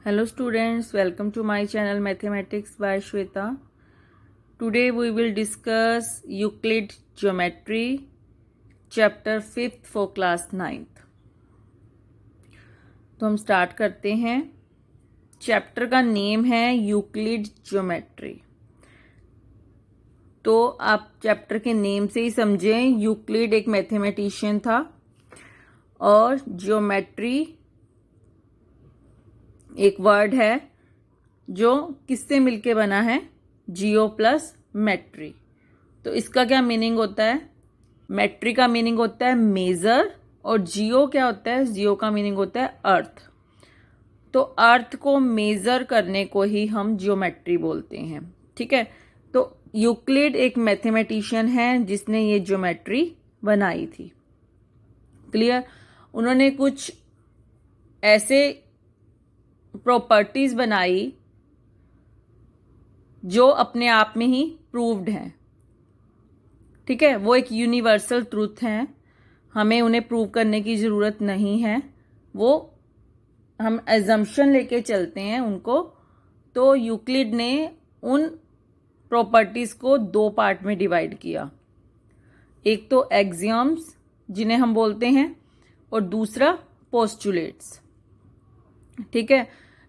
Hello students, welcome to my channel Mathematics by Shweta. Today we will discuss Euclid Geometry, chapter 5th for class 9th. तो हम start करते हैं। Chapter का name है Euclid geometry. तो आप chapter के नेम से ही समझें, यूक्लिड एक मैथमेटिशियन था और ज्योमेट्री एक वर्ड है जो किससे मिलके बना है, जियो प्लस मेट्री। तो इसका क्या मीनिंग होता है? मेट्री का मीनिंग होता है मेजर और जियो क्या होता है? जियो का मीनिंग होता है अर्थ। तो अर्थ को मेजर करने को ही हम जियोमेट्री बोलते हैं। ठीक है, तो यूक्लिड एक मैथमेटिशियन है जिसने ये ज्योमेट्री बनाई थी। क्लियर? उन्होंने कुछ ऐसे प्रॉपर्टीज बनाई जो अपने आप में ही प्रूव्ड हैं। ठीक है, वो एक यूनिवर्सल ट्रूथ हैं, हमें उन्हें प्रूव करने की ज़रूरत नहीं है, वो हम एजम्पशन लेके चलते हैं उनको। तो यूक्लिड ने उन प्रॉपर्टीज़ को दो पार्ट में डिवाइड किया, एक तो एक्सियम्स जिन्हें हम बोलते हैं और दूसरा पोस्टुलेट्स। ठीक है,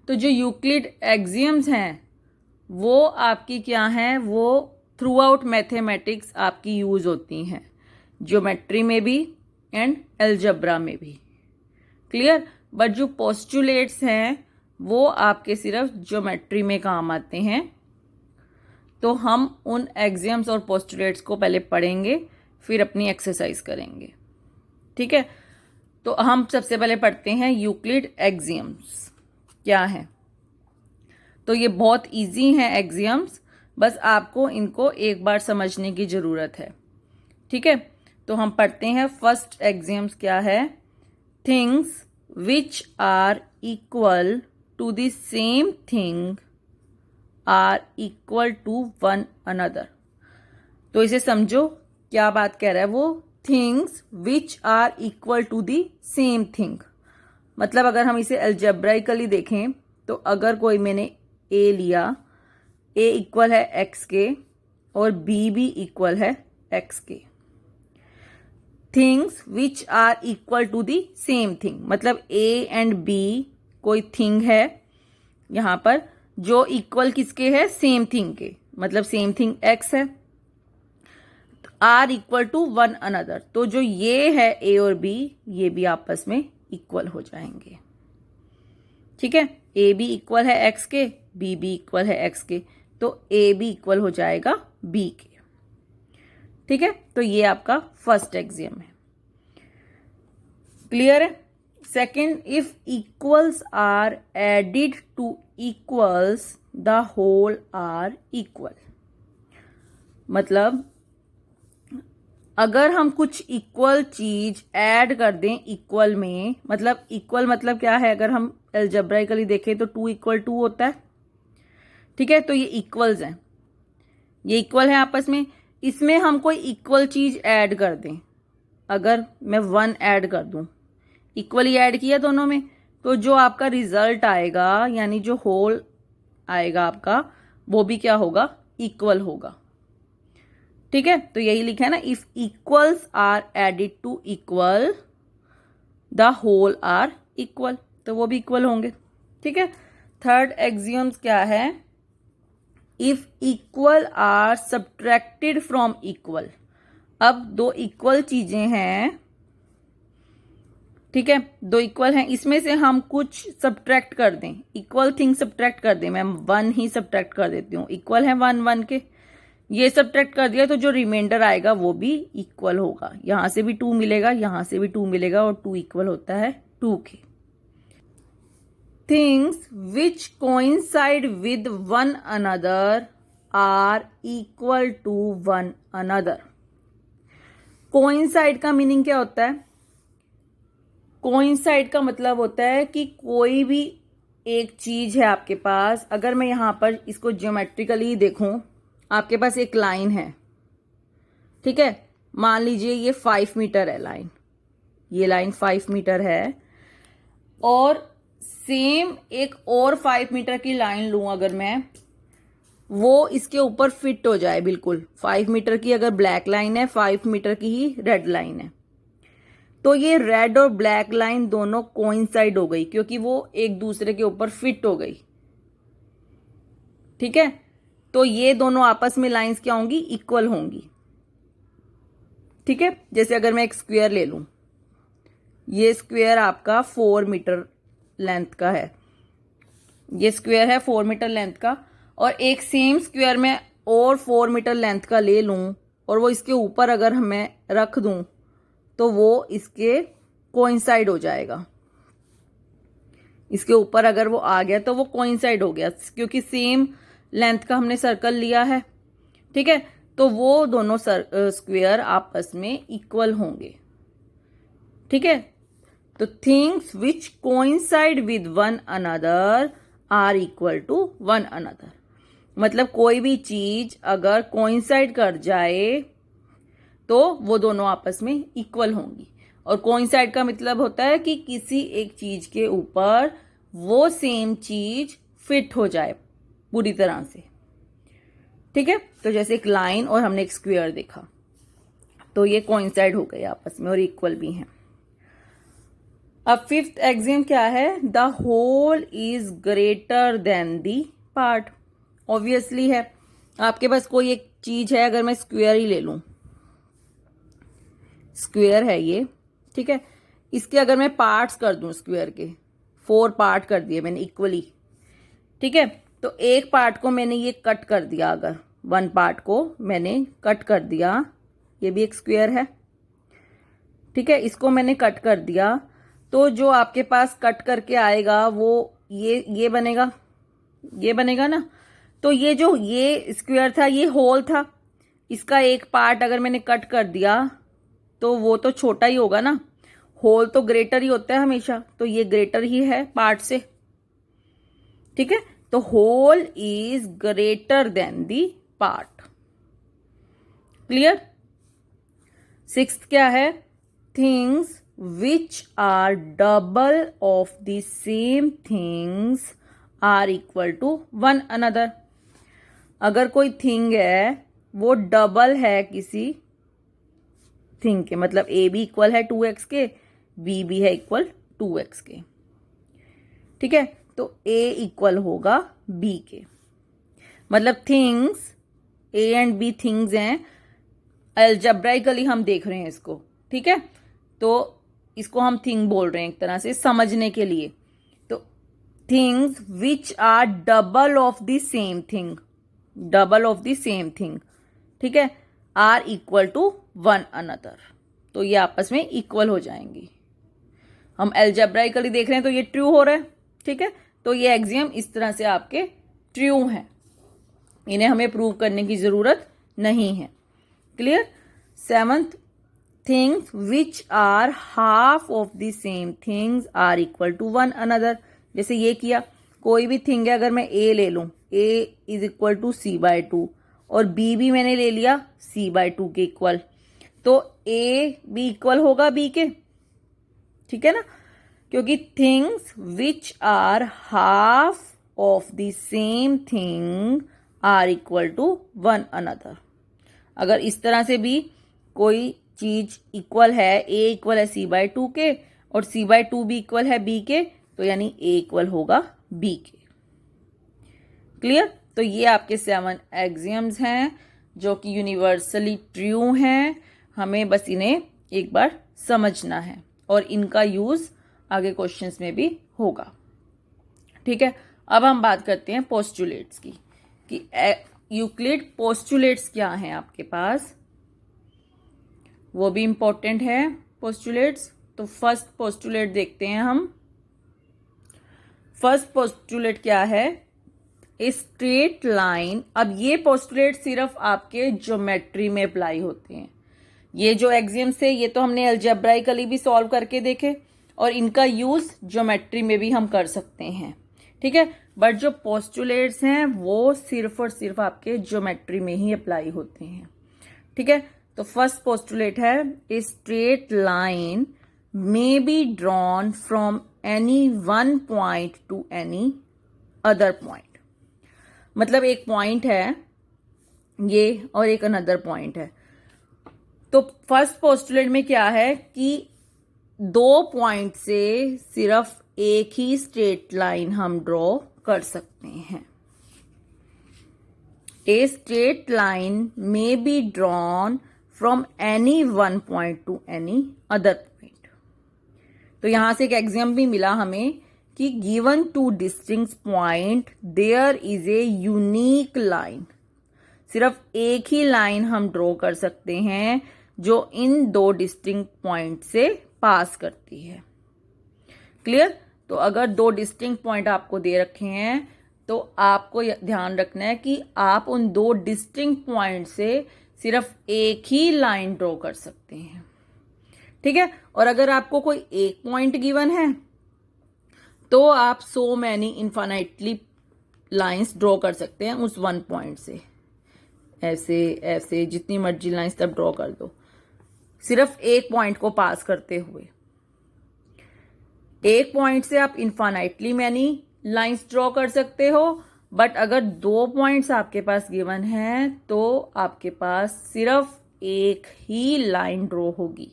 तो जो यूक्लिड एक्सियम्स हैं वो आपकी क्या हैं? वो थ्रू आउट मैथमेटिक्स आपकी यूज होती हैं, ज्योमेट्री में भी एंड अलजेब्रा में भी। क्लियर? बट जो पोस्टुलेट्स हैं वो आपके सिर्फ ज्योमेट्री में काम आते हैं। तो हम उन एक्सियम्स और पोस्टुलेट्स को पहले पढ़ेंगे, फिर अपनी एक्सरसाइज करेंगे। ठीक है, तो हम सबसे पहले पढ़ते हैं यूक्लिड एक्सियम्स क्या है। तो ये बहुत इजी हैं एक्सियम्स, बस आपको इनको एक बार समझने की ज़रूरत है। ठीक है, तो हम पढ़ते हैं। फर्स्ट एक्सियम्स क्या है? Things which are equal to the same thing are equal to one another. तो इसे समझो, क्या बात कह रहा है वो? Things which are equal to the same thing. मतलब अगर हम इसे अलजेब्राइकली देखें तो अगर कोई मैंने ए लिया, ए इक्वल है एक्स के और बी भी इक्वल है एक्स के। Things which are equal to the same thing, मतलब ए एंड बी कोई थिंग है यहां पर जो इक्वल किसके है? सेम थिंग के। मतलब सेम थिंग एक्स है, are equal to one another. तो जो ये है ए और बी, ये भी आपस में इक्वल हो जाएंगे। ठीक है, ए बी इक्वल है एक्स के, बी भी इक्वल है एक्स के, तो ए भी इक्वल हो जाएगा बी के। ठीक है, तो ये आपका फर्स्ट एक्सियम है। क्लियर है? Second, if equals are added to equals the whole are equal. मतलब अगर हम कुछ इक्वल चीज ऐड कर दें इक्वल में, मतलब इक्वल मतलब क्या है? अगर हम अलजेब्राइकली देखें तो 2 इक्वल 2 होता है। ठीक है, तो ये इक्वल्स हैं, ये इक्वल है आपस में। इसमें हम कोई इक्वल चीज ऐड कर दें, अगर मैं 1 ऐड कर दूं, इक्वली ऐड किया दोनों में, तो जो आपका रिजल्ट आएगा यानी जो होल आएगा आपका, वो भी क्या होगा? इक्वल होगा। ठीक है, तो यही लिखा है ना, if equals are added to equal the whole are equal, तो वो भी इक्वल होंगे। ठीक है, थर्ड एक्सियम्स क्या है? If equal are subtracted from equal. अब दो इक्वल चीजें हैं, ठीक है, दो इक्वल हैं, इसमें से हम कुछ सब्ट्रैक्ट कर दें, इक्वल थिंग सब्ट्रैक्ट कर दें। मैं 1 ही सब्ट्रैक्ट कर देती हूँ, इक्वल है 1 1 के, ये सब्ट्रैक्ट कर दिया तो जो रिमाइंडर आएगा वो भी इक्वल होगा। यहां से भी 2 मिलेगा, यहां से भी 2 मिलेगा और 2 इक्वल होता है 2 के। Things which coincide with one another are equal to one another. Coincide का मीनिंग क्या होता है? कोइंसाइड का मतलब होता है कि कोई भी एक चीज है आपके पास, अगर मैं यहां पर इसको ज्योमेट्रिकली देखूं, आपके पास एक लाइन है। ठीक है, मान लीजिए ये 5 मीटर है लाइन, ये लाइन 5 मीटर है और सेम एक और 5 मीटर की लाइन लूं अगर मैं, वो इसके ऊपर फिट हो जाए बिल्कुल। 5 मीटर की अगर ब्लैक लाइन है, 5 मीटर की ही रेड लाइन है, तो ये रेड और ब्लैक लाइन दोनों कोइंसाइड हो गई क्योंकि वो एक दूसरे के ऊपर फिट हो गई। ठीक है, तो ये दोनों आपस में लाइंस क्या होंगी, इक्वल होंगी। ठीक है, जैसे अगर मैं एक स्क्वायर ले लूं, ये स्क्वायर आपका 4 मीटर लेंथ का है, ये स्क्वायर है 4 मीटर लेंथ का, और एक सेम स्क्वायर में और 4 मीटर लेंथ का ले लूं और वो इसके ऊपर अगर मैं रख दूं तो वो इसके कोइंसाइड हो जाएगा। इसके ऊपर अगर वो आ गया तो वो कोइंसाइड हो गया क्योंकि सेम लेंथ का हमने सर्कल लिया है। ठीक है, तो वो दोनों स्क्वायर आपस में इक्वल होंगे। ठीक है, तो things which coincide with one another are equal to one another. मतलब कोई भी चीज अगर कोइंसाइड कर जाए तो वो दोनों आपस में इक्वल होंगी। और कोइंसाइड का मतलब होता है कि किसी एक चीज के ऊपर वो सेम चीज फिट हो जाए पूरी तरह से। ठीक है, तो जैसे एक लाइन और हमने एक स्क्वायर देखा, तो ये कोइंसाइड हो गए आपस में और इक्वल भी हैं। अब फिफ्थ एक्सियम क्या है, the whole is greater than the part. Obviously है, आपके पास कोई एक चीज है, अगर मैं स्क्वायर ही ले लूं, स्क्वायर है ये, ठीक है, इसके अगर मैं पार्ट्स कर दूं, स्क्वायर के 4 पार्ट कर दिए मैंने इक्वली। ठीक है, तो एक पार्ट को मैंने ये कट कर दिया, अगर 1 पार्ट को मैंने कट कर दिया, ये भी एक स्क्वायर है। ठीक है, इसको मैंने कट कर दिया, तो जो आपके पास कट करके आएगा वो ये बनेगा, ये बनेगा ना। तो ये जो ये स्क्वायर था, ये होल था, इसका एक पार्ट अगर मैंने कट कर दिया तो वो तो छोटा ही होगा ना, होल तो ग्रेटर ही होता है हमेशा, तो ये ग्रेटर ही है पार्ट से। ठीक है, तो whole is greater than the part. Clear. 6th क्या है, things which are double of the same things are equal to one another. अगर कोई थिंग है वो डबल है किसी थिंग के, मतलब ए भी इक्वल है 2x के, बी भी है इक्वल 2x के। ठीक है, तो ए इक्वल होगा बी के, मतलब things A and B things हैं, अलजेब्राइकली हम देख रहे हैं इसको। ठीक है, तो इसको हम थिंग बोल रहे हैं एक तरह से समझने के लिए। तो things which are double of the same thing, double of the same thing, ठीक है, are equal to one another, तो ये आपस में इक्वल हो जाएंगी। हम अलजेब्राइकली देख रहे हैं तो ये ट्रू हो रहा है। ठीक है, तो ये एक्सियम इस तरह से आपके ट्रू हैं, इन्हें हमें प्रूव करने की जरूरत नहीं है। Clear. 7th, things which are half of the same things are equal to one another. जैसे ये किया, कोई भी थिंग है, अगर मैं ए ले लूं, ए इज इक्वल टू c/2 और बी भी मैंने ले लिया c/2 के इक्वल, तो ए भी इक्वल होगा बी के। ठीक है ना, क्योंकि things which are half of the same thing are equal to one another. अगर इस तरह से भी कोई चीज इक्वल है, ए इक्वल है c/2 के और c/2 भी इक्वल है b के, तो यानी a इक्वल होगा b के। क्लियर। तो ये आपके 7 एक्सियम्स हैं जो कि यूनिवर्सली ट्रू हैं, हमें बस इन्हें एक बार समझना है और इनका यूज आगे क्वेश्चंस में भी होगा। ठीक है, अब हम बात करते हैं पोस्टुलेट्स की, कि यूक्लिड पोस्टुलेट्स क्या हैं आपके पास, वो भी इंपॉर्टेंट है पोस्टुलेट्स। तो फर्स्ट पोस्टुलेट देखते हैं हम। फर्स्ट पोस्टुलेट क्या है, ए स्ट्रेट लाइन। अब ये पोस्टुलेट सिर्फ आपके ज्योमेट्री में अप्लाई होते हैं। ये जो एक्सियम्स है ये तो हमने अलजेब्राइकली भी सॉल्व करके देखे और इनका यूज ज्योमेट्री में भी हम कर सकते हैं। ठीक है, बट जो पोस्टुलेट्स हैं वो सिर्फ और सिर्फ आपके ज्योमेट्री में ही अप्लाई होते हैं। ठीक है, तो फर्स्ट पोस्टुलेट है, ए straight line may be drawn from any one point to any other point. मतलब एक पॉइंट है ये और एक अनदर पॉइंट है। तो फर्स्ट पोस्टुलेट में क्या है कि दो पॉइंट से सिर्फ एक ही स्ट्रेट लाइन हम ड्रॉ कर सकते हैं। A straight line may be drawn from any one point to any other point. तो यहां से एक एग्जाम्पल भी मिला हमें कि given two distinct point there is a unique line. सिर्फ एक ही लाइन हम ड्रॉ कर सकते हैं जो इन दो डिस्टिंक्ट पॉइंट से पास करती है। क्लियर? तो अगर दो डिस्टिंक्ट पॉइंट आपको दे रखे हैं तो आपको ध्यान रखना है कि आप उन दो डिस्टिंक्ट पॉइंट से सिर्फ एक ही लाइन ड्रॉ कर सकते हैं। ठीक है? और अगर आपको कोई एक पॉइंट गिवन है तो आप so many infinitely lines draw कर सकते हैं उस वन पॉइंट से। ऐसे ऐसे जितनी मर्जी लाइंस तब ड्रॉ कर दो, सिर्फ एक पॉइंट को पास करते हुए। एक पॉइंट से आप इनफाइनाइटली मैनी लाइंस ड्रॉ कर सकते हो, बट अगर दो पॉइंट्स आपके पास गिवन है तो आपके पास सिर्फ एक ही लाइन ड्रॉ होगी।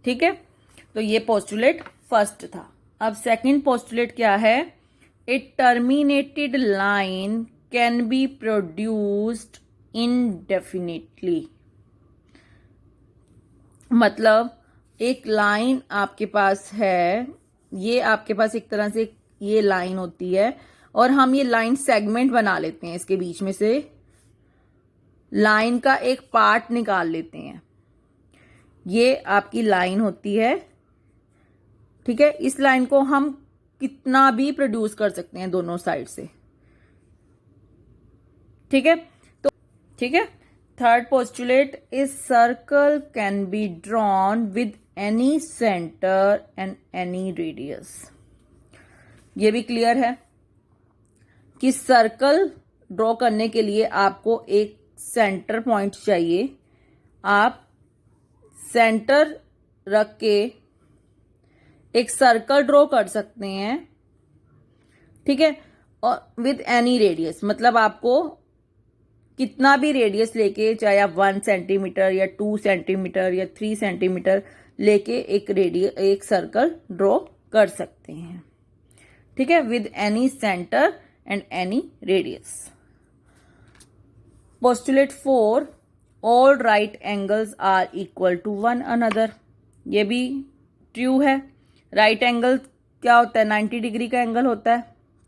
ठीक है? तो ये पोस्टुलेट फर्स्ट था। अब सेकंड पोस्टुलेट क्या है? A terminated line can be produced indefinitely. मतलब एक लाइन आपके पास है, ये आपके पास एक तरह से ये लाइन होती है और हम ये लाइन सेगमेंट बना लेते हैं, इसके बीच में से लाइन का एक पार्ट निकाल लेते हैं। ये आपकी लाइन होती है। ठीक है? इस लाइन को हम कितना भी प्रोड्यूस कर सकते हैं दोनों साइड से। ठीक है? तो ठीक है, third postulate is circle can be drawn with any centre and any radius. ये भी क्लियर है कि सर्कल ड्रॉ करने के लिए आपको एक सेंटर पॉइंट चाहिए। आप सेंटर रख के एक सर्कल ड्रॉ कर सकते हैं। ठीक है? और विद एनी रेडियस, मतलब आपको कितना भी रेडियस लेके, चाहे आप 1 सेंटीमीटर या 2 सेंटीमीटर या 3 सेंटीमीटर लेके एक सर्कल ड्रॉ कर सकते हैं। ठीक है? With any centre and any radius. Postulate 4, all right angles are equal to one another. ये भी ट्रू है। राइट एंगल क्या होता है? 90 डिग्री का एंगल होता है।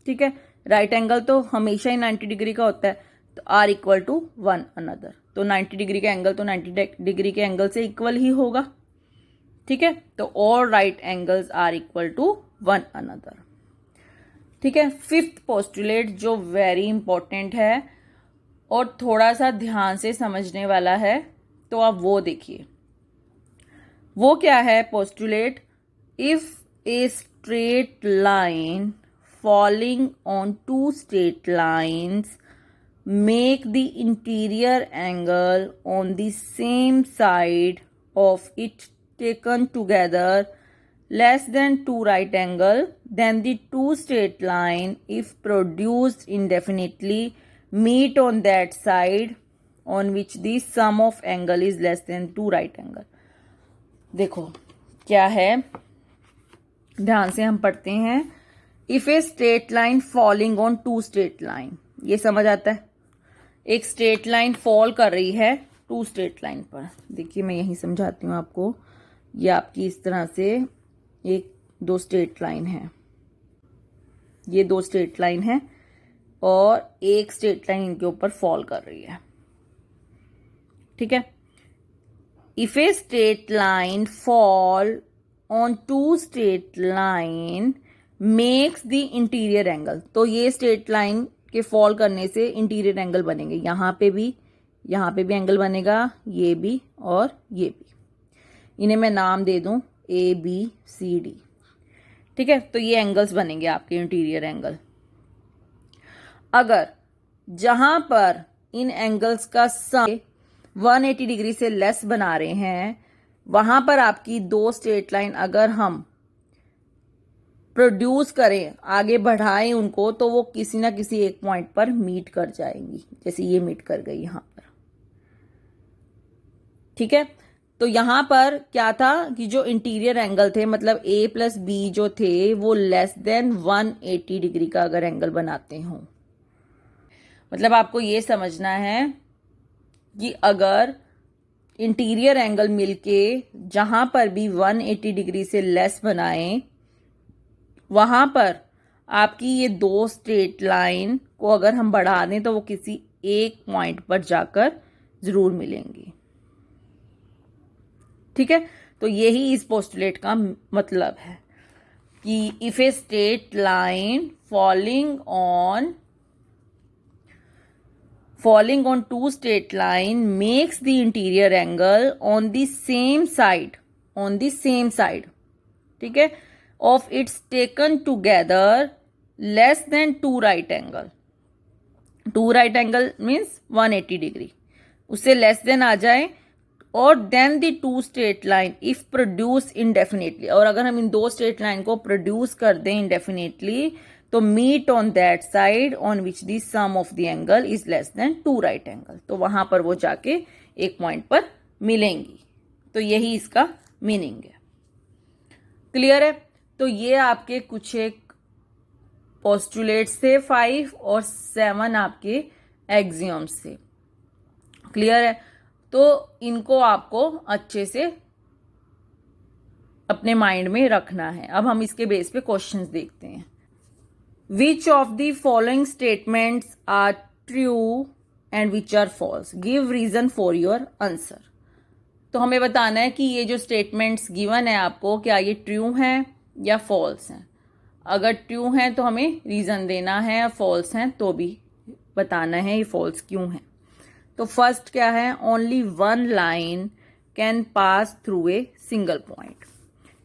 ठीक है? राइट एंगल तो हमेशा ही 90 डिग्री का होता है। तो are equal to one another, तो 90 डिग्री का एंगल तो 90 डिग्री के एंगल से इक्वल ही होगा। ठीक है? तो all right angles are equal to one another. ठीक है? फिफ्थ पोस्टुलेट जो वेरी इंपॉर्टेंट है और थोड़ा सा ध्यान से समझने वाला है, तो आप वो देखिए। वो क्या है postulate? If a straight line falling on two straight lines make the interior angle on the same side of it taken together less than 2 right angle, then the two straight line if produced indefinitely meet on that side on which the sum of angle is less than 2 right angle. देखो क्या है, ध्यान से हम पढ़ते हैं। If a straight line falling on two straight line, ये समझ आता है। एक स्ट्रेट लाइन फॉल कर रही है टू स्ट्रेट लाइन पर। देखिए मैं यही समझाती हूँ आपको। ये आपकी इस तरह से एक दो स्ट्रेट लाइन है, ये दो स्ट्रेट लाइन है और एक स्ट्रेट लाइन इनके ऊपर फॉल कर रही है। ठीक है? If a straight line fall on two straight line makes the interior angle, तो ये स्ट्रेट लाइन के फॉल करने से इंटीरियर एंगल बनेंगे। यहाँ पे भी एंगल बनेगा, ये भी और ये भी। इन्हें मैं नाम दे दूं ABCD। ठीक है? तो ये एंगल्स बनेंगे आपके इंटीरियर एंगल। अगर जहां पर इन एंगल्स का सम 180 डिग्री से लेस बना रहे हैं, वहां पर आपकी दो स्ट्रेट लाइन अगर हम प्रोड्यूस करें, आगे बढ़ाएं उनको, तो वो किसी ना किसी एक पॉइंट पर मीट कर जाएंगी, जैसे ये मीट कर गई यहां पर। ठीक है, तो यहां पर क्या था कि जो इंटीरियर एंगल थे, मतलब ए प्लस बी जो थे, वो लेस देन 180 डिग्री का अगर एंगल बनाते हो, मतलब आपको ये समझना है कि अगर इंटीरियर एंगल मिलके जहां पर भी 180 डिग्री से लेस बनाए, वहां पर आपकी ये दो स्ट्रेट लाइन को अगर हम बढ़ा दें तो वो किसी एक पॉइंट पर जाकर जरूर मिलेंगी। ठीक है, तो यही इस पोस्टुलेट का मतलब है कि if a straight line falling on two straight line makes the interior angle on the same side, ठीक है, of its taken together less than two right angle means 180 degree, उससे लेस देन आ जाए, और then the two straight line if produce indefinitely, और अगर हम इन दो स्ट्रेट लाइन को प्रोड्यूस कर दें इंडेफिनेटली, तो meet on that side on which the sum of the angle is less than two right angle, तो वहां पर वो जाके एक पॉइंट पर मिलेंगी। तो यही इसका मीनिंग है। क्लियर है? तो ये आपके कुछ एक पोस्टुलेट्स थे 5 और 7 आपके एक्सियम्स थे। क्लियर है? तो इनको आपको अच्छे से अपने माइंड में रखना है। अब हम इसके बेस पे क्वेश्चंस देखते हैं। Which of the following statements are true and which are false, give reason for your answer. तो हमें बताना है कि ये जो स्टेटमेंट्स गिवन है आपको, क्या ये ट्रू हैं या फॉल्स हैं। अगर ट्रू हैं तो हमें रीजन देना है, और फॉल्स हैं तो भी बताना है ये फॉल्स क्यों है। तो फर्स्ट क्या है, only one line can pass through a single point.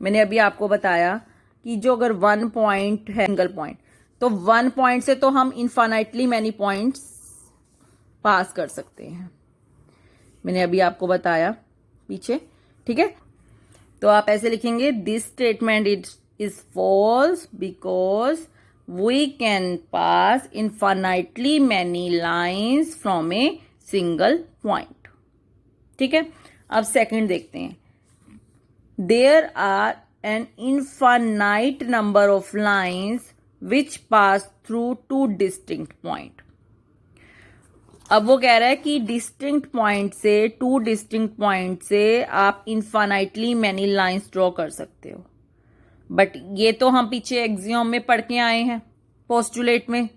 मैंने अभी आपको बताया कि जो अगर वन पॉइंट है सिंगल पॉइंट, तो वन पॉइंट से तो हम इनफाइनाइटली मैनी पॉइंट्स पास कर सकते हैं, मैंने अभी आपको बताया पीछे। ठीक है, तो आप ऐसे लिखेंगे, this statement is false because we can pass infinitely many lines from a single point. ठीक है, अब सेकंड देखते हैं। There are an infinite number of lines which pass through two distinct point. अब वो कह रहा है कि डिस्टिंक्ट पॉइंट से, टू डिस्टिंक्ट पॉइंट से आप इनफाइनाइटली मैनी लाइन्स ड्रॉ कर सकते हो, बट ये तो हम पीछे एक्सियम में पढ़ के आए हैं, पोस्टुलेट में।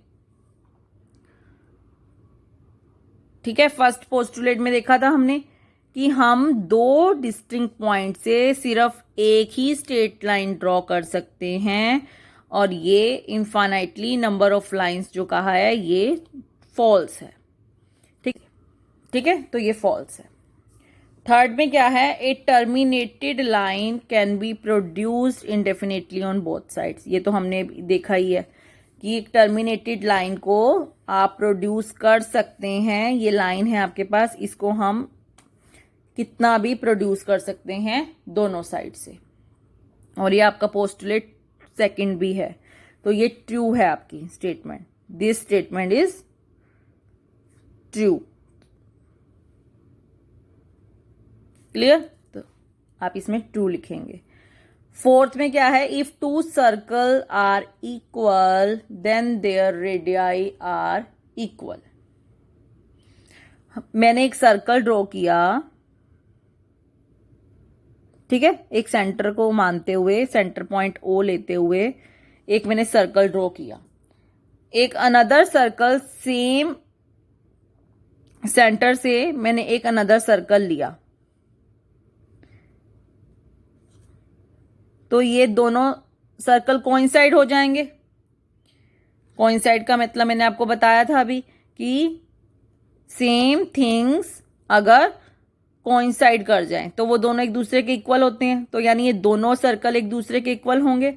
ठीक है, फर्स्ट पोस्टुलेट में देखा था हमने कि हम दो डिस्टिंक्ट पॉइंट से सिर्फ एक ही स्ट्रेट लाइन ड्रॉ कर सकते हैं, और ये इनफाइनाइटली नंबर ऑफ लाइंस जो कहा है ये फॉल्स है। ठीक है, तो ये फॉल्स है। थर्ड में क्या है, a terminated line can be produced indefinitely on both sides. ये तो हमने देखा ही है कि एक टर्मिनेटेड लाइन को आप प्रोड्यूस कर सकते हैं। ये लाइन है आपके पास, इसको हम कितना भी प्रोड्यूस कर सकते हैं दोनों साइड से, और ये आपका पोस्टुलेट सेकंड भी है। तो ये ट्रू है आपकी statement, this statement is true. Clear? तो आप इसमें ट्रू लिखेंगे। फोर्थ में क्या है, if two circle are equal then their radii are equal. मैंने एक सर्कल ड्रॉ किया, ठीक है, एक सेंटर को मानते हुए, सेंटर पॉइंट ओ लेते हुए एक मैंने सर्कल ड्रॉ किया। एक अनदर सर्कल सेम सेंटर से मैंने एक अनदर सर्कल लिया, तो ये दोनों सर्कल कोइंसाइड हो जाएंगे। कोइंसाइड का मतलब मैंने आपको बताया था अभी कि सेम थिंग्स अगर कोइंसाइड कर जाएं तो वो दोनों एक दूसरे के इक्वल होते हैं, तो यानी ये दोनों सर्कल एक दूसरे के इक्वल होंगे।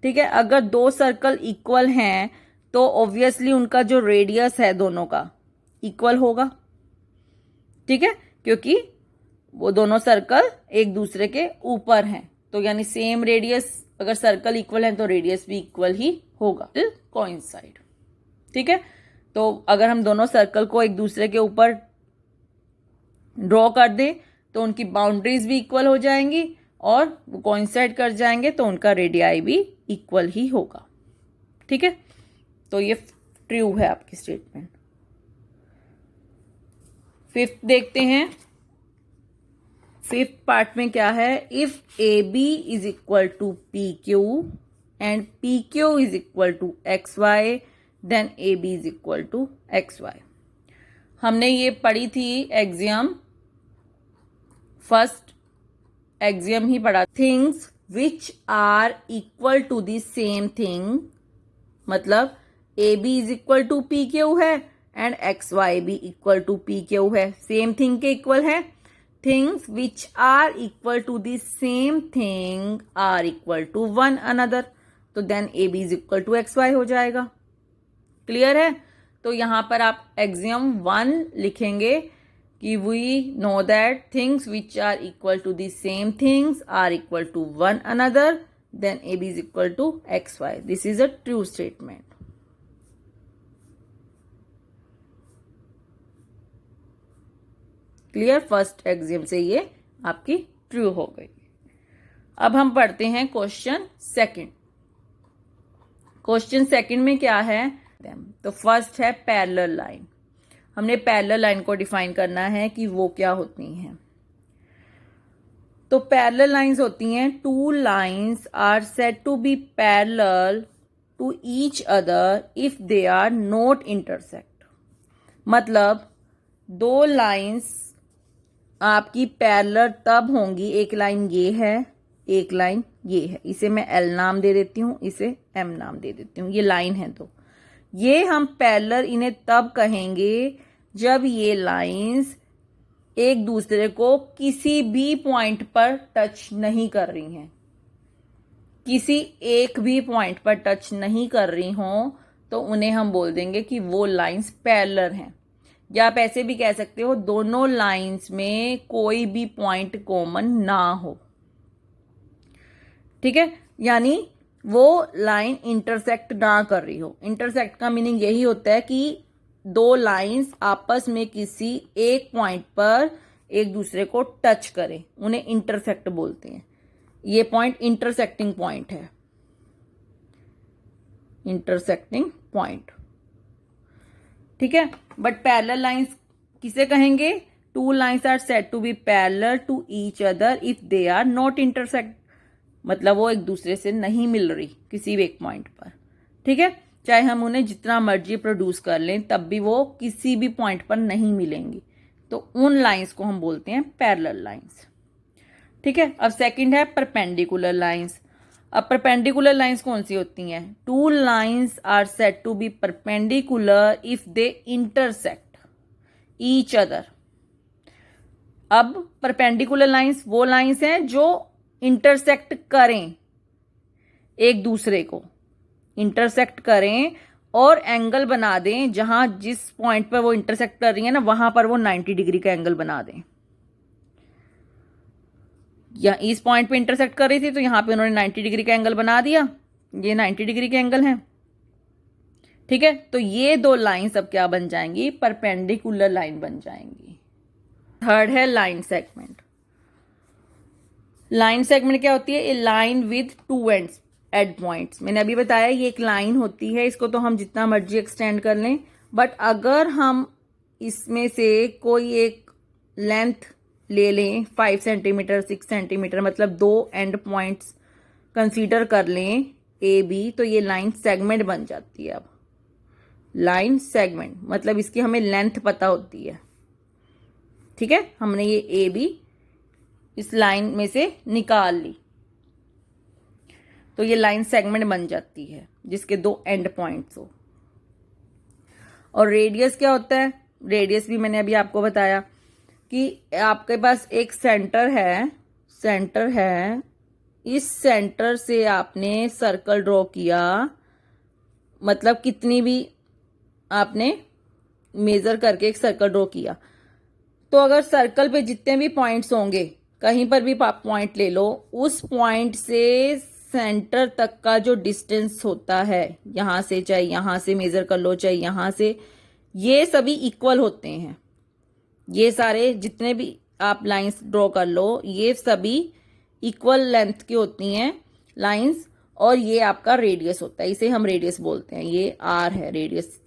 ठीक है, अगर दो सर्कल इक्वल हैं तो ऑब्वियसली उनका जो रेडियस है दोनों का इक्वल होगा। ठीक है, क्योंकि वो दोनों सर्कल एक दूसरे के ऊपर हैं, तो यानी सेम रेडियस अगर सर्कल इक्वल है तो रेडियस भी इक्वल ही होगा, कोइंसाइड। ठीक है, तो अगर हम दोनों सर्कल को एक दूसरे के ऊपर ड्रॉ कर दें तो उनकी बाउंड्रीज भी इक्वल हो जाएंगी और वो कोइंसाइड कर जाएंगे तो उनका रेडियाई भी इक्वल ही होगा। ठीक है, तो ये ट्रू है आपकी स्टेटमेंट। फिफ्थ देखते हैं। फिफ्थ पार्ट में क्या है, if A B is equal to P Q and P Q is equal to X Y then A B is equal to X Y. हमने ये पढ़ी थी एक्सियम, फर्स्ट एक्सियम ही पढ़ा। Things which are equal to the same thing, मतलब A B is equal to P Q है and X Y भी equal to P Q है, सेम थिंग के इक्वल है। Things which are equal to the same thing are equal to one another, तो then A B is equal to X Y हो जाएगा। Clear है, तो यहां पर आप एक्सियम 1 लिखेंगे कि we know that things which are equal to the same things are equal to one another, then A B is equal to X Y. This is a true statement. Clear, first axiom से ये आपकी true हो गई। अब हम पढ़ते हैं question second. Question second में क्या है, तो फर्स्ट है पैरेलल लाइन। हमने पैरेलल लाइन को डिफाइन करना है कि वो क्या होती हैं। तो पैरेलल लाइंस होती हैं, two lines are said to be parallel to each other if they are not intersect. मतलब दो लाइंस आपकी पैरेलल तब होंगी, एक लाइन ये है, एक लाइन ये है, इसे मैं एल नाम दे देती हूँ, इसे एम नाम दे देती हूँ, ये लाइन है। तो ये हम पैरेलल इन्हें तब कहेंगे जब ये लाइंस एक दूसरे को किसी भी पॉइंट पर टच नहीं कर रही हैं, किसी एक भी पॉइंट पर टच नहीं कर रही हों, तो उन्हें हम बोल देंगे कि वो लाइंस पैरेलल हैं। या आप ऐसे भी कह सकते हो दोनों लाइंस में कोई भी पॉइंट कॉमन ना हो। ठीक है, यानी वो लाइन इंटरसेक्ट ना कर रही हो। इंटरसेक्ट का मीनिंग यही होता है कि दो लाइंस आपस में किसी एक पॉइंट पर एक दूसरे को टच करें, उन्हें इंटरसेक्ट बोलते हैं। ये पॉइंट इंटरसेक्टिंग पॉइंट है, इंटरसेक्टिंग पॉइंट। ठीक है, बट पैरेलल लाइंस किसे कहेंगे, two lines are said to be parallel to each other if they are not intersect, मतलब वो एक दूसरे से नहीं मिल रही किसी भी एक पॉइंट पर। ठीक है, चाहे हम उन्हें जितना मर्जी प्रोड्यूस कर लें तब भी वो किसी भी पॉइंट पर नहीं मिलेंगी, तो उन लाइंस को हम बोलते हैं पैरेलल लाइंस। ठीक है, अब सेकंड है परपेंडिकुलर लाइंस। अब परपेंडिकुलर लाइंस कौन सी होती हैं, two lines are said to be perpendicular if they intersect each other. अब परपेंडिकुलर लाइंस वो लाइंस हैं जो इंटरसेक्ट करें, एक दूसरे को इंटरसेक्ट करें और एंगल बना दें, जहां जिस पॉइंट पर वो इंटरसेक्ट कर रही है ना वहां पर वो 90 डिग्री का एंगल बना दें। या इस पॉइंट पे इंटरसेक्ट कर रही थी तो यहां पे उन्होंने 90 डिग्री का एंगल बना दिया, ये 90 डिग्री के एंगल हैं। ठीक है, तो ये दो लाइंस अब क्या बन जाएंगी, परपेंडिकुलर लाइन बन जाएंगी। थर्ड है लाइन सेगमेंट। लाइन सेगमेंट क्या होती है, a line with two ends at points. मैंने अभी बताया ये एक लाइन होती है, इसको तो हम जितना मर्जी एक्सटेंड कर लें, बट अगर हम इसमें से कोई एक लेंथ ले लें 5 सेंटीमीटर 6 सेंटीमीटर, मतलब दो एंड पॉइंट्स कंसीडर कर लें ए बी, तो ये लाइन सेगमेंट बन जाती है। अब लाइन सेगमेंट मतलब इसकी हमें लेंथ पता होती है। ठीक है, हमने ये ए बी इस लाइन में से निकाल ली, तो ये लाइन सेगमेंट बन जाती है जिसके दो एंड पॉइंट्स हो। और रेडियस क्या होता है, रेडियस भी मैंने अभी आपको बताया कि आपके पास एक सेंटर है, इस सेंटर से आपने सर्कल ड्रॉ किया, मतलब कितनी भी आपने मेजर करके एक सर्कल ड्रॉ किया, तो अगर सर्कल पे जितने भी पॉइंट्स होंगे, कहीं पर भी आप पॉइंट ले लो, उस पॉइंट से सेंटर तक का जो डिस्टेंस होता है, यहाँ से चाहे यहाँ से मेजर कर लो चाहे यहाँ से, ये सभी इक्वल होते हैं। ये सारे जितने भी आप लाइंस ड्रॉ कर लो ये सभी इक्वल लेंथ की होती हैं लाइंस, और ये आपका रेडियस होता है, इसे हम रेडियस बोलते हैं। ये आर है रेडियस,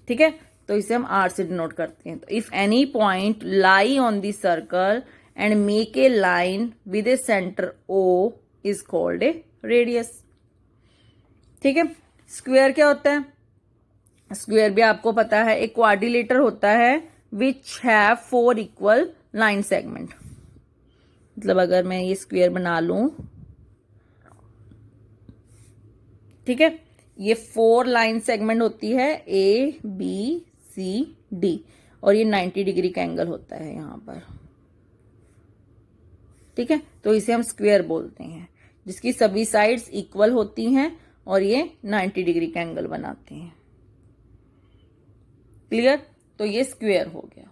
ठीक है, तो इसे हम आर से डिनोट करते हैं। तो if any point lie on the circle and make a line with a centre O is called a radius. ठीक है, स्क्वायर क्या होता है? स्क्वायर भी आपको पता है, एक क्वाड्रिलेटर होता है which have 4 equal line segment. मतलब अगर मैं ये स्क्वायर बना लूं, ठीक है, ये 4 लाइन सेगमेंट होती है ए बी सी डी, और ये 90 डिग्री का एंगल होता है यहां पर। ठीक है, तो इसे हम स्क्वायर बोलते हैं, जिसकी सभी साइड्स इक्वल होती हैं और ये 90 डिग्री का एंगल बनाते हैं। क्लियर? तो ये स्क्वायर हो गया।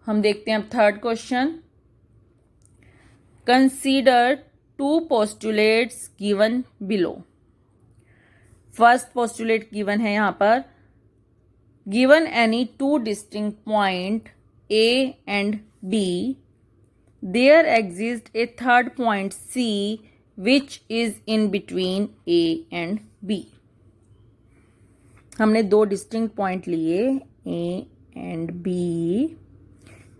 हम देखते हैं अब third question. Consider 2 postulates given below. First postulate given है यहां पर, given any 2 distinct point A and B, there exists a third point C which is in between A and B. हमने 2 डिस्टिंक्ट पॉइंट लिए A and B,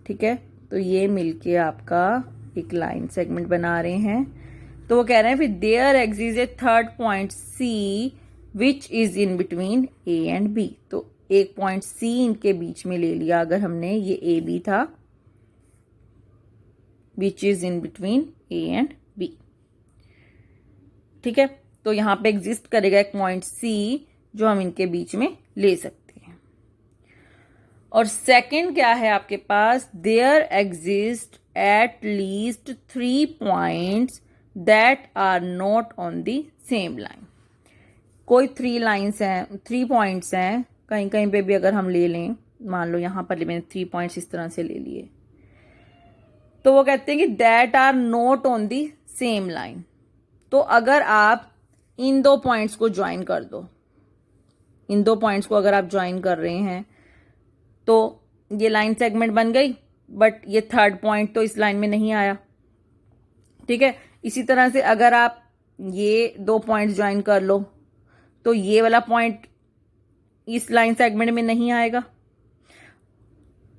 ठीक है, तो ये मिलके आपका एक लाइन सेगमेंट बना रहे हैं। तो वो कह रहे हैं फिर there exist a third point C which is in between A and B। तो एक पॉइंट C इनके बीच में ले लिया अगर हमने, ये A B था, which is in between A and B। ठीक है, तो यहां पे एग्जिस्ट करेगा एक पॉइंट C जो हम इनके बीच में ले सकते हैं। और सेकंड क्या है आपके पास, there exist at least 3 points that are not on the same line. कोई 3 लाइन्स हैं, 3 पॉइंट्स हैं, कहीं कहीं पे भी अगर हम ले लें, मान लो यहां पर मैंने 3 पॉइंट्स इस तरह से ले लिए, तो वो कहते हैं कि that are not on the same line. तो अगर आप इन 2 पॉइंट्स को ज्वाइन कर दो, इन 2 पॉइंट्स को अगर आप ज्वाइन कर रहे हैं तो ये लाइन सेगमेंट बन गई, बट ये थर्ड पॉइंट तो इस लाइन में नहीं आया। ठीक है, इसी तरह से अगर आप ये 2 पॉइंट्स ज्वाइन कर लो तो ये वाला पॉइंट इस लाइन सेगमेंट में नहीं आएगा।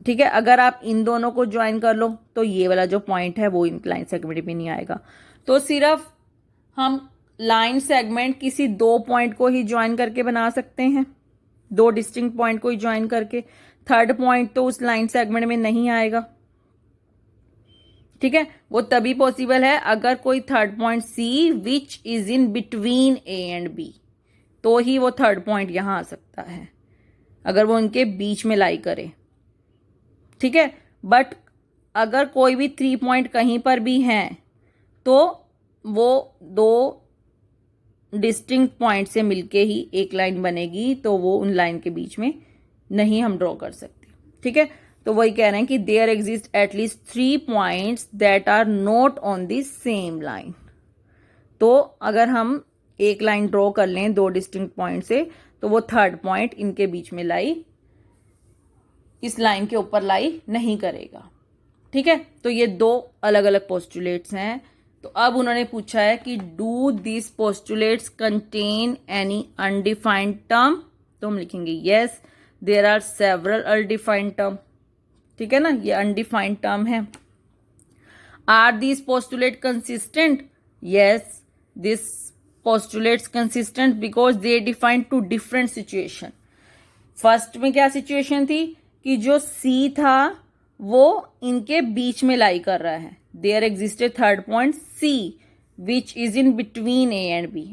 ठीक है, अगर आप इन दोनों को ज्वाइन कर लो तो ये वाला जो पॉइंट है वो इन लाइन सेगमेंट में नहीं आएगा। तो सिर्फ हम लाइन सेगमेंट किसी 2 पॉइंट को ही ज्वाइन करके बना सकते हैं, 2 डिस्टिंक्ट पॉइंट को ही ज्वाइन करके। थर्ड पॉइंट तो उस लाइन सेगमेंट में नहीं आएगा। ठीक है, वो तभी पॉसिबल है अगर कोई third point C which is in between A and B, तो ही वो थर्ड पॉइंट यहां आ सकता है, अगर वो उनके बीच में लाई करे। ठीक है, बट अगर कोई भी 3 पॉइंट कहीं पर भी हैं तो वो 2 डिस्टिंक्ट पॉइंट से मिलके ही एक लाइन बनेगी, तो वो उन लाइन के बीच में नहीं हम ड्रॉ कर सकते। ठीक है, तो वही कह रहे हैं कि there exist at least 3 points that are not on the same line. तो अगर हम एक लाइन ड्रॉ कर लें 2 डिस्टिंक्ट पॉइंट से, तो वो थर्ड पॉइंट इनके बीच में लाई, इस लाइन के ऊपर लाई नहीं करेगा। ठीक है, तो ये 2 अलग अलग पोस्टुलेट्स हैं। तो अब उन्होंने पूछा है कि do this postulates contain any undefined term. तो हम लिखेंगे yes there are several undefined term. ठीक है ना, ये अनडिफाइंड टर्म है। Are this postulate consistent? Yes, this postulates consistent because they define 2 different situation। First में क्या सिचुएशन थी कि जो C था वो इनके बीच में लाई कर रहा है, there existed third point C which is in between A and B।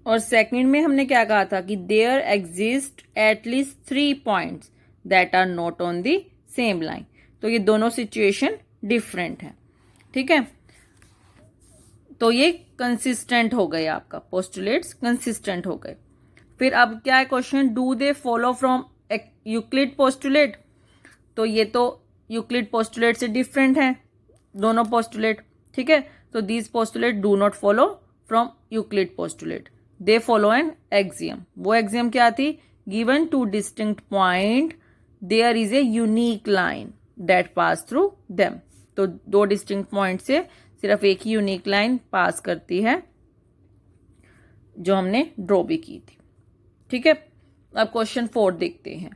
और सेकंड में हमने क्या कहा था कि there exist at least 3 points that are not on the same line. तो ये दोनों सिचुएशन डिफरेंट है। ठीक है, तो ये कंसिस्टेंट हो गए, आपका पोस्टुलेट्स कंसिस्टेंट हो गए। फिर अब क्या है question, do they follow from Euclid postulate? तो ये तो यूक्लिड पोस्टुलेट से डिफरेंट है दोनों पोस्टुलेट। ठीक है, So these postulates do not follow from Euclid postulate. They follow an axiom. वो axiom क्या थी? Given two distinct point, there is a unique line that pass through them. तो दो distinct point से सिर्फ एक ही यूनिक लाइन पास करती है, जो हमने ड्रॉ भी की थी. ठीक है, अब क्वेश्चन 4 देखते हैं.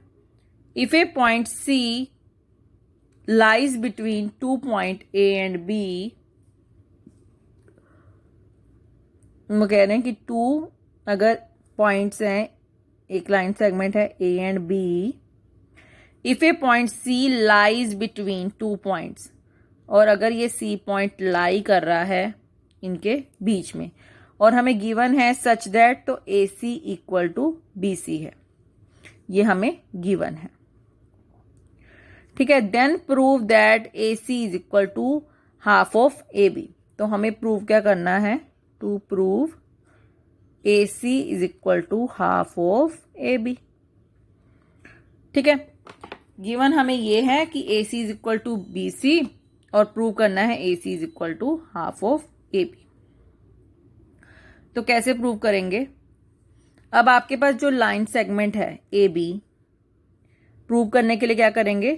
If A point C lies between 2 point A and B, हम कह रहे हैं कि 2 अगर पॉइंट्स हैं, एक लाइन सेगमेंट है A and B. If A point C lies between 2 points, और अगर ये C पॉइंट लाई कर रहा है इनके बीच में, और हमें गिवन है सच दैट, तो AC इक्वल टू BC है, ये हमें गिवन है. ठीक है, then prove that AC is equal to half of AB. तो हमें प्रूव क्या करना है? To prove AC is equal to half of AB. ठीक है, गिवन हमें ये है कि AC is equal to BC, और प्रूव करना है AC is equal to half of AB. तो कैसे प्रूव करेंगे? अब आपके पास जो लाइन सेगमेंट है AB, प्रूव करने के लिए क्या करेंगे?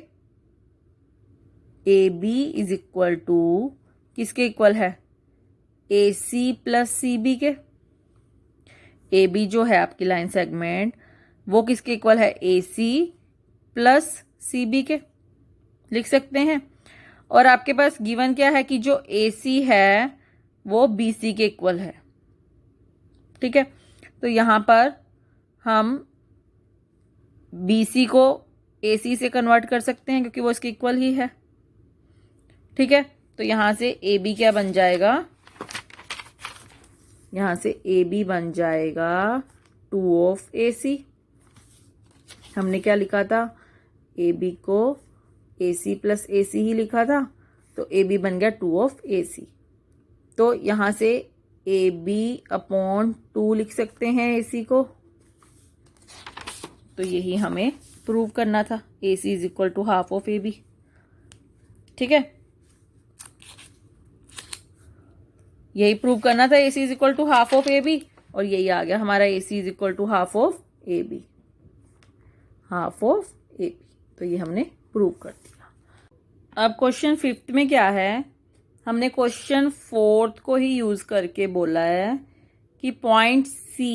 AB इज इक्वल टू किसके इक्वल है? AC प्लस CB के. AB जो है आपकी लाइन सेगमेंट, वो किसके इक्वल है? AC प्लस CB के, लिख सकते हैं. और आपके पास गिवन क्या है कि जो AC है वो BC के इक्वल है. ठीक है, तो यहां पर हम BC को AC से कन्वर्ट कर सकते हैं क्योंकि वो इसके इक्वल ही है. ठीक है, तो यहां से AB क्या बन जाएगा? यहां से AB बन जाएगा 2 ऑफ AC. हमने क्या लिखा था? AB को AC प्लस AC ही लिखा था, तो AB बन गया 2 ऑफ AC. तो यहां से AB अपॉन 2 लिख सकते हैं AC को. तो यही हमें प्रूव करना था, AC is equal to half of AB. ठीक है, यही प्रूव करना था, AC is equal to half of AB, और यही आ गया हमारा AC is equal to half of AB. Half of AB, तो ये हमने प्रूव कर दिया. अब क्वेश्चन 5 में क्या है? हमने क्वेश्चन 4 को ही यूज करके बोला है कि point C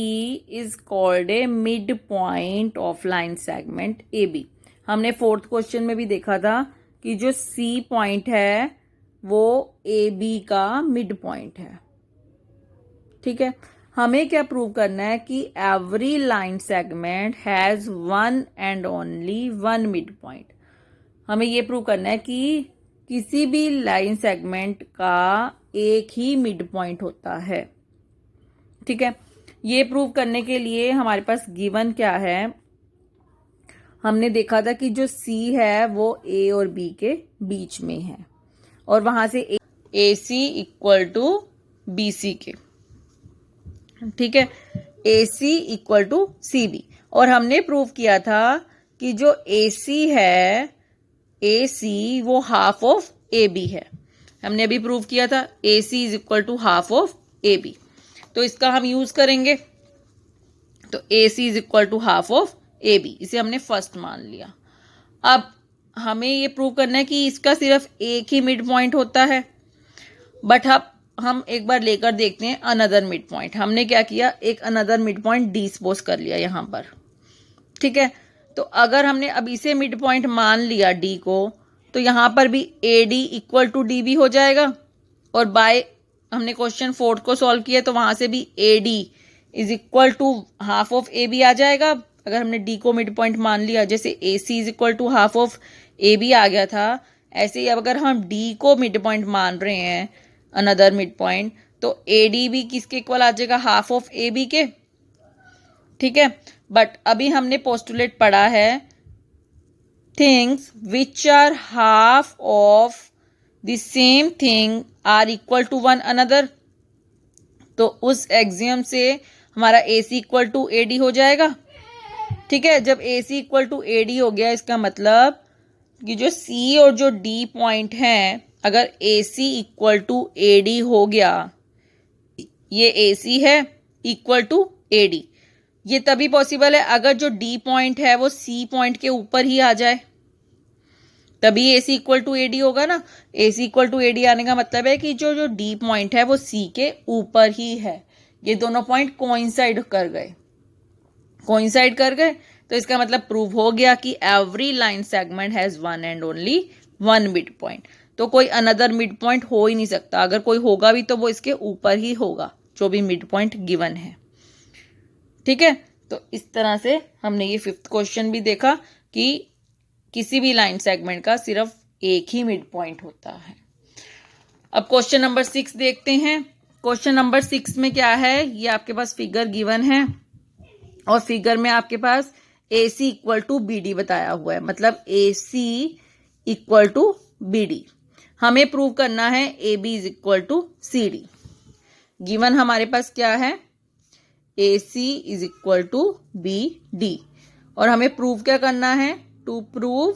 is called A mid point of line segment AB. हमने 4th क्वेश्चन में भी देखा था कि जो C पॉइंट है वो AB का मिड पॉइंट है. ठीक है, हमें क्या प्रूव करना है कि every line segment has one and only one mid point. हमें ये प्रूव करना है कि किसी भी लाइन सेगमेंट का एक ही मिड पॉइंट होता है. ठीक है, ये प्रूव करने के लिए हमारे पास गिवन क्या है? हमने देखा था कि जो C है वो A और B के बीच में है, और वहां से AC इक्वल टू BC के. ठीक है, AC इक्वल टू CB. और हमने प्रूव किया था कि जो AC है, AC वो हाफ ऑफ AB है. हमने अभी प्रूव किया था AC is equal to half of AB. तो इसका हम यूज करेंगे. तो AC is equal to half of AB, इसे हमने फर्स्ट मान लिया. अब हमें ये प्रूव करना है कि इसका सिर्फ एक ही मिड पॉइंट होता है. बट अब हम एक बार लेकर देखते हैं अनदर मिड पॉइंट. हमने क्या किया? एक another mid point D suppose कर लिया यहां पर. ठीक है, तो अगर हमने अब इसे मिड पॉइंट मान लिया D को, तो यहां पर भी AD इक्वल टू DB हो जाएगा. और बाय हमने क्वेश्चन 4 को सॉल्व किया तो वहां से भी AD is equal to half of AB आ जाएगा. अगर हमने D को मिड पॉइंट मान लिया, जैसे AC is equal to half of AB आ गया था, ऐसे ही अब अगर हम D को मिड पॉइंट मान रहे हैं, अनदर मिड पॉइंट, तो AD भी किसके इक्वल आ जाएगा? हाफ ऑफ AB के. ठीक है, बट अभी हमने पोस्टुलेट पढ़ा है things which are half of the same thing are equal to one another. तो उस एक्सियम से हमारा AC इक्वल टू AD हो जाएगा. ठीक है, जब AC इक्वल टू AD हो गया, इसका मतलब कि जो C और जो D पॉइंट हैं अगर AC इक्वल टू AD हो गया, ये AC है इक्वल टू AD, ये तभी पॉसिबल है अगर जो D पॉइंट है वो C पॉइंट के ऊपर ही आ जाए, तभी AC इक्वल टू AD होगा ना। AC इक्वल टू AD आने का मतलब है कि जो D पॉइंट है वो C के ऊपर ही है। ये दोनों पॉइंट कोइंसाइड कर गए, तो इसका मतलब प्रूव हो गया कि every line segment has one and only one mid point. तो कोई अनदर मिड पॉइंट हो ही नहीं सकता, अगर कोई होगा भी तो वो इसके ऊपर ही होगा जो भी मिड पॉइंट गिवन है। ठीक है, तो इस तरह से हमने ये 5th क्वेश्चन भी देखा कि किसी भी लाइन सेगमेंट का सिर्फ एक ही मिड पॉइंट होता है। अब क्वेश्चन नंबर 6 देखते हैं। क्वेश्चन नंबर 6 में क्या है, ये आपके पास फिगर गिवन है और फिगर में आपके पास AC इक्वल टू BD बताया हुआ है, मतलब AC इक्वल टू BD। हमें प्रूव करना है AB is equal to CD। Given हमारे पास क्या है, AC is equal to BD, और हमें प्रूव क्या करना है, to prove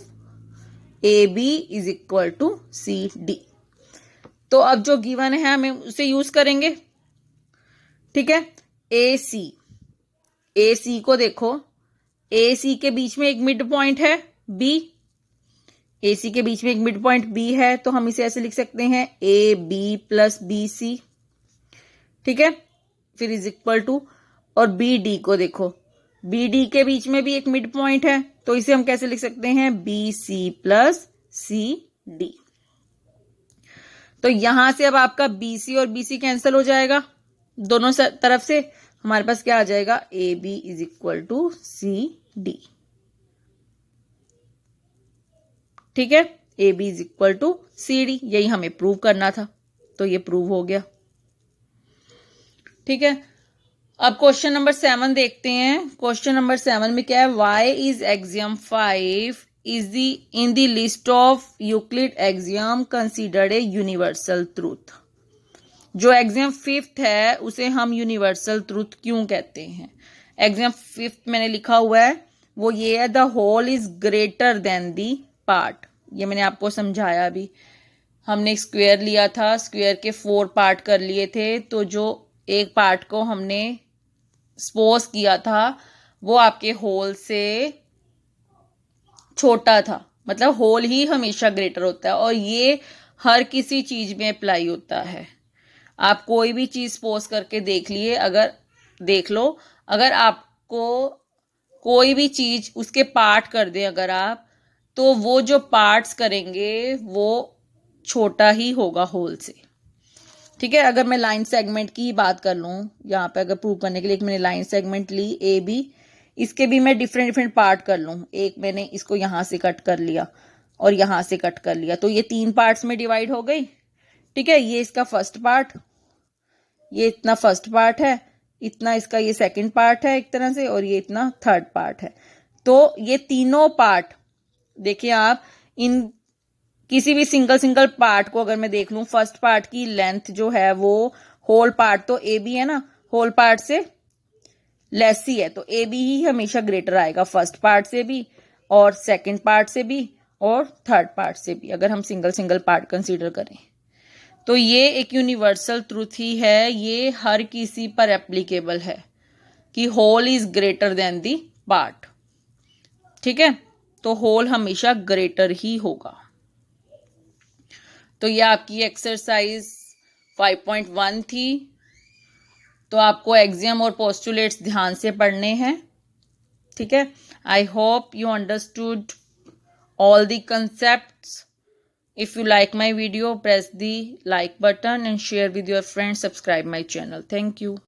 AB is equal to CD। तो अब जो गिवन है हमें उसे यूज करेंगे। ठीक है, AC को देखो, AC के बीच में एक मिड पॉइंट है B, AC के बीच में एक मिड पॉइंट B है, तो हम इसे ऐसे लिख सकते हैं AB प्लस BC। ठीक है, फिर इज इक्वल टू, और BD को देखो, BD के बीच में भी एक मिड पॉइंट है, तो इसे हम कैसे लिख सकते हैं, BC प्लस CD। तो यहां से अब आपका BC और BC कैंसिल हो जाएगा, दोनों तरफ से हमारे पास क्या आ जाएगा, AB is equal to CD। ठीक है, AB is equal to CD, यही हमें प्रूव करना था, तो ये प्रूव हो गया। ठीक है, अब क्वेश्चन नंबर 7 देखते हैं। क्वेश्चन नंबर 7 में क्या है, why is axiom 5 is the in the list of Euclid axiom considered a universal truth. जो एक्सियम 5th है उसे हम यूनिवर्सल ट्रूथ क्यों कहते हैं। एक्सियम 5th मैंने लिखा हुआ है, वो ये है, the whole is greater than the part. ये मैंने आपको समझाया भी, हमने स्क्वायर लिया था, स्क्वायर के 4 पार्ट कर लिए थे, तो जो एक पार्ट को हमने सपोज किया था वो आपके होल से छोटा था, मतलब होल ही हमेशा ग्रेटर होता है, और ये हर किसी चीज में अप्लाई होता है। आप कोई भी चीज सपोज करके देख लिए, अगर देख लो, अगर आपको कोई भी चीज उसके पार्ट कर दे अगर आप, तो वो जो पार्ट्स करेंगे वो छोटा ही होगा होल से। ठीक है, अगर मैं लाइन सेगमेंट की बात कर लूँ, यहाँ पे अगर प्रूव करने के लिए एक मैंने लाइन सेगमेंट ली AB, इसके भी मैं डिफरेंट पार्ट कर लूँ, एक मैंने इसको यहाँ से कट कर लिया और यहाँ से कट कर लिया, तो ये 3 पार्ट्स में डिवाइड हो गई। ठीक है, ये इसका फर्स्ट पार्ट, ये इतना फर्स्ट पार्ट है, इतना इसका ये सेकंड पार्ट है एक तरह से, और ये इतना थर्ड पार्ट है। तो ये तीनों पार्ट देखिए आप, इन किसी भी सिंगल पार्ट को अगर मैं देख लूं, फर्स्ट पार्ट की लेंथ जो है वो होल पार्ट तो AB है ना, होल पार्ट से लेस ही है, तो AB ही हमेशा ग्रेटर आएगा फर्स्ट पार्ट से भी और सेकंड पार्ट से भी और थर्ड पार्ट से भी, अगर हम सिंगल पार्ट कंसीडर करें। तो ये एक यूनिवर्सल ट्रूथ ही है, ये हर किसी पर एप्लीकेबल है कि whole is greater than the part. ठीक है, तो होल हमेशा ग्रेटर ही होगा। तो ये आपकी एक्सरसाइज 5.1 थी। तो आपको एक्सियम और पोस्टुलेट्स ध्यान से पढ़ने हैं। ठीक है, I hope you understood all the concepts. If you like my video, press the like button and share with your friends. Subscribe my channel. Thank you.